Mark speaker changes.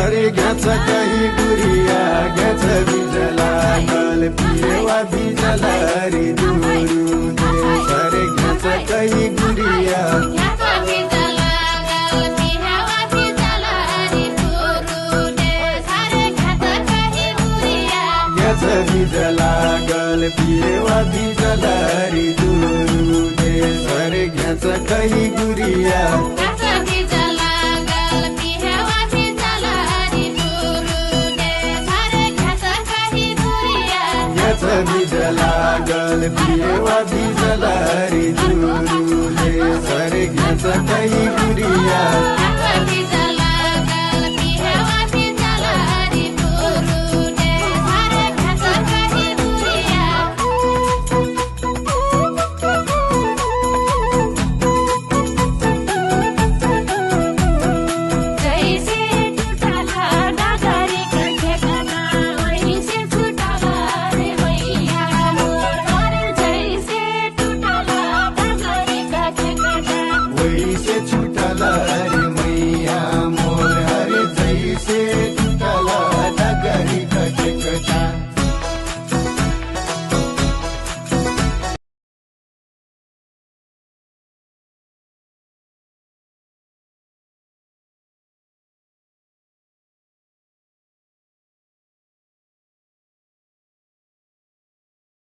Speaker 1: सरे घ्याच काही गुरिया घ्याच भिजला गल पिएवा भिजला रे दुरु दे सरे घ्याच काही गुरिया भिजला गल पिएवा भिजला रे दुरु दे सरे घ्याच काही गुरिया भिजला गल पिएवा भिजला रे दुरु दे सरे घ्याच काही गुरिया